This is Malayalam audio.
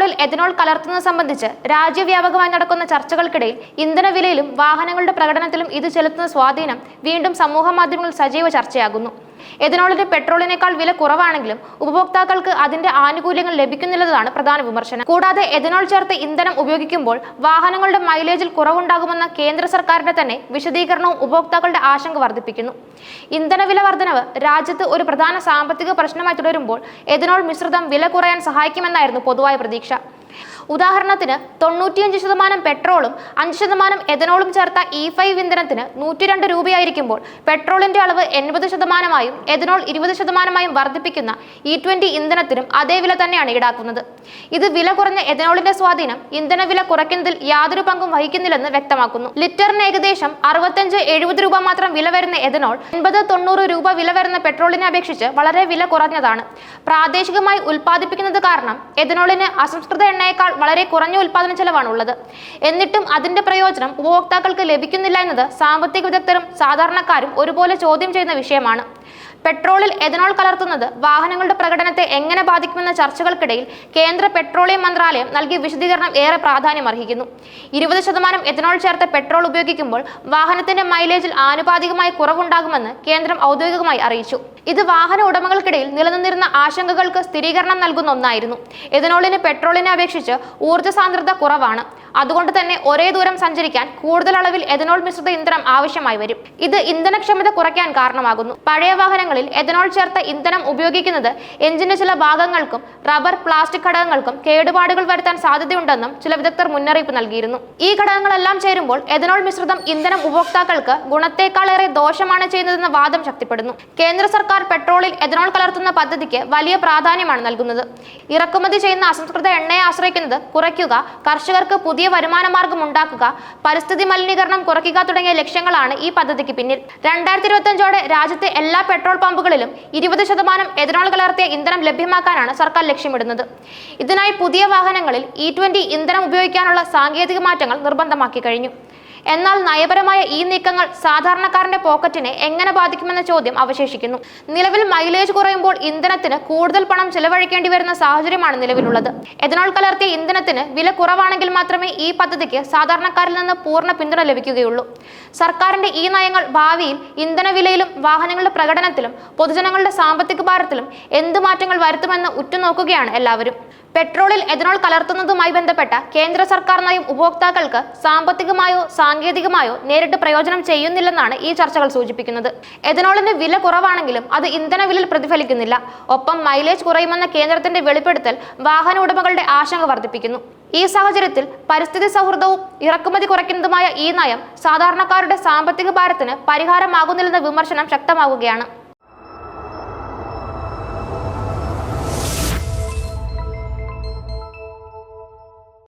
പെട്രോളിൽ എഥനോൾ കലർത്തുന്നത് സംബന്ധിച്ച് രാജ്യവ്യാപകമായി നടക്കുന്ന ചർച്ചകൾക്കിടയിൽ ഇന്ധനവിലയിലും വാഹനങ്ങളുടെ പ്രകടനത്തിലും ഇത് ചെലുത്തുന്ന സ്വാധീനം വീണ്ടും സമൂഹ മാധ്യമങ്ങളിൽ സജീവ ചർച്ചയാകുന്നു. എഥനോളിന് പെട്രോളിനേക്കാൾ വില കുറവാണെങ്കിലും ഉപഭോക്താക്കൾക്ക് അതിന്റെ ആനുകൂല്യങ്ങൾ ലഭിക്കുന്നില്ലെന്നതാണ് പ്രധാന വിമർശനം. കൂടാതെ എഥനോൾ ചേർത്ത് ഇന്ധനം ഉപയോഗിക്കുമ്പോൾ വാഹനങ്ങളുടെ മൈലേജിൽ കുറവുണ്ടാകുമെന്ന കേന്ദ്ര സർക്കാരിന്റെ തന്നെ വിശദീകരണവും ഉപഭോക്താക്കളുടെ ആശങ്ക വർദ്ധിപ്പിക്കുന്നു. ഇന്ധനവില വർധനവ് രാജ്യത്ത് ഒരു പ്രധാന സാമ്പത്തിക പ്രശ്നമായി തുടരുമ്പോൾ എഥനോൾ മിശ്രിതം വില കുറയാൻ സഹായിക്കുമെന്നായിരുന്നു പൊതുവായ പ്രതീക്ഷ. ഉദാഹരണത്തിന് 95% പെട്രോളും 5% എഥനോളും ചേർത്ത E5 ഇന്ധനത്തിന് 102 രൂപയായിരിക്കുമ്പോൾ പെട്രോളിന്റെ അളവ് 80%-മായും എഥനോൾ 20%-മായും വർദ്ധിപ്പിക്കുന്ന E20 ഇന്ധനത്തിനും അതേ വില തന്നെയാണ് ഈടാക്കുന്നത്. ഇത് വില കുറഞ്ഞ എഥനോളിന്റെ സ്വാധീനം ഇന്ധനവില കുറയ്ക്കുന്നതിൽ യാതൊരു പങ്കും വഹിക്കുന്നില്ലെന്ന് വ്യക്തമാക്കുന്നു. ലിറ്ററിന് ഏകദേശം 65-70 രൂപ മാത്രം വില വരുന്ന എഥനോൾ 80-90 രൂപ വില വരുന്ന പെട്രോളിനെ അപേക്ഷിച്ച് വളരെ വില കുറഞ്ഞതാണ്. പ്രാദേശികമായി ഉൽപ്പാദിപ്പിക്കുന്നത് കാരണം എഥനോളിന് അസംസ്കൃത എണ്ണയേക്കാൾ വളരെ കുറഞ്ഞ ഉൽപ്പാദന ചെലവാണ് ഉള്ളത്. എന്നിട്ടും അതിന്റെ പ്രയോജനം ഉപഭോക്താക്കൾക്ക് ലഭിക്കുന്നില്ല എന്നത് സാമ്പത്തിക വിദഗ്ധരും സാധാരണക്കാരും ഒരുപോലെ ചോദ്യം ചെയ്യുന്ന വിഷയമാണ്. പെട്രോളിൽ എഥനോൾ കലർത്തുന്നത് വാഹനങ്ങളുടെ പ്രകടനത്തെ എങ്ങനെ ബാധിക്കുമെന്ന ചർച്ചകൾക്കിടയിൽ കേന്ദ്ര പെട്രോളിയം മന്ത്രാലയം നൽകിയ വിശദീകരണം ഏറെ പ്രാധാന്യമർഹിക്കുന്നു. 20% എഥനോൾ ചേർത്ത പെട്രോൾ ഉപയോഗിക്കുമ്പോൾ വാഹനത്തിന്റെ മൈലേജിൽ ആനുപാതികമായി കുറവുണ്ടാകുമെന്ന് കേന്ദ്രം ഔദ്യോഗികമായി അറിയിച്ചു. ഇത് വാഹന ഉടമകൾക്കിടയിൽ നിലനിന്നിരുന്ന ആശങ്കകൾക്ക് സ്ഥിരീകരണം നൽകുന്ന ഒന്നായിരുന്നു. എഥനോളിന് പെട്രോളിനെ അപേക്ഷിച്ച് ഊർജ്ജ സാന്ദ്രത കുറവാണ്. അതുകൊണ്ട് തന്നെ ഒരേ ദൂരം സഞ്ചരിക്കാൻ കൂടുതൽ അളവിൽ എഥനോൾ മിശ്രിത ഇന്ധനം ആവശ്യമായി വരും. ഇത് ഇന്ധനക്ഷമത കുറയ്ക്കാൻ കാരണമാകുന്നു. പഴയ വാഹനങ്ങളിൽ എഥനോൾ ചേർത്ത ഇന്ധനം ഉപയോഗിക്കുന്നത് എഞ്ചിന്റെ ചില ഭാഗങ്ങൾക്കും റബ്ബർ, പ്ലാസ്റ്റിക് ഘടകങ്ങൾക്കും കേടുപാടുകൾ വരുത്താൻ സാധ്യതയുണ്ടെന്നും ചില വിദഗ്ധർ മുന്നറിയിപ്പ് നൽകിയിരുന്നു. ഈ ഘടകങ്ങളെല്ലാം ചേരുമ്പോൾ എഥനോൾ മിശ്രിതം ഇന്ധനം ഉപഭോക്താക്കൾക്ക് ഗുണത്തേക്കാളേറെ ദോഷമാണ് ചെയ്യുന്നതെന്ന വാദം ശക്തിപ്പെടുന്നു. കേന്ദ്ര സർക്കാർ പെട്രോളിൽ എഥനോൾ കലർത്തുന്ന പദ്ധതിക്ക് വലിയ പ്രാധാന്യമാണ് നൽകുന്നത്. ഇറക്കുമതി ചെയ്യുന്ന അസംസ്കൃത എണ്ണയെ ആശ്രയിക്കുന്നത് കുറയ്ക്കുക, കർഷകർക്ക് പുതിയ വരുമാന മാർഗം ഉണ്ടാക്കുക, പരിസ്ഥിതി മലിനീകരണം കുറയ്ക്കുക തുടങ്ങിയ ലക്ഷ്യങ്ങളാണ് ഈ പദ്ധതിക്ക് പിന്നിൽ. 2025ഓടെ രാജ്യത്തെ എല്ലാ പെട്രോൾ പമ്പുകളിലും 20% എഥനോൾ കലർത്തിയ ഇന്ധനം ലഭ്യമാക്കാനാണ് സർക്കാർ ലക്ഷ്യമിടുന്നത്. ഇതിനായി പുതിയ വാഹനങ്ങളിൽ E20 ഇന്ധനം ഉപയോഗിക്കാനുള്ള സാങ്കേതിക മാറ്റങ്ങൾ നിർബന്ധമാക്കി കഴിഞ്ഞു. എന്നാൽ നയപരമായ ഈ നീക്കങ്ങൾ സാധാരണക്കാരന്റെ പോക്കറ്റിനെ എങ്ങനെ ബാധിക്കുമെന്ന ചോദ്യം അവശേഷിക്കുന്നു. നിലവിൽ മൈലേജ് കുറയുമ്പോൾ ഇന്ധനത്തിന് കൂടുതൽ പണം ചെലവഴിക്കേണ്ടി വരുന്ന സാഹചര്യമാണ് നിലവിലുള്ളത്. എഥനോൾ കലർത്തിയ ഇന്ധനത്തിന് വില കുറവാണെങ്കിൽ മാത്രമേ ഈ പദ്ധതിക്ക് സാധാരണക്കാരിൽ നിന്ന് പൂർണ്ണ പിന്തുണ ലഭിക്കുകയുള്ളൂ. സർക്കാരിന്റെ ഈ നയങ്ങൾ ഭാവിയിൽ ഇന്ധനവിലയിലും വാഹനങ്ങളുടെ പ്രകടനത്തിലും പൊതുജനങ്ങളുടെ സാമ്പത്തിക ഭാരത്തിലും എന്ത് മാറ്റങ്ങൾ വരുത്തുമെന്ന് ഉറ്റുനോക്കുകയാണ് എല്ലാവരും. പെട്രോളിൽ എഥനോൾ കലർത്തുന്നതുമായി ബന്ധപ്പെട്ട കേന്ദ്ര സർക്കാർ നയം ഉപഭോക്താക്കൾക്ക് സാമ്പത്തികമായോ സാങ്കേതികമായോ നേരിട്ട് പ്രയോജനം ചെയ്യുന്നില്ലെന്നാണ് ഈ ചർച്ചകൾ സൂചിപ്പിക്കുന്നത്. എഥനോളിന് വില കുറവാണെങ്കിലും അത് ഇന്ധനവിലയിൽ പ്രതിഫലിക്കുന്നില്ല. ഒപ്പം മൈലേജ് കുറയുമെന്ന കേന്ദ്രത്തിന്റെ വെളിപ്പെടുത്തൽ വാഹന ഉടമകളുടെ ആശങ്ക വർദ്ധിപ്പിക്കുന്നു. ഈ സാഹചര്യത്തിൽ പരിസ്ഥിതി സൗഹൃദവും ഇറക്കുമതി കുറയ്ക്കുന്നതുമായ ഈ നയം സാധാരണക്കാരുടെ സാമ്പത്തിക ഭാരത്തിന് പരിഹാരമാകുന്നില്ലെന്ന വിമർശനം ശക്തമാകുകയാണ്.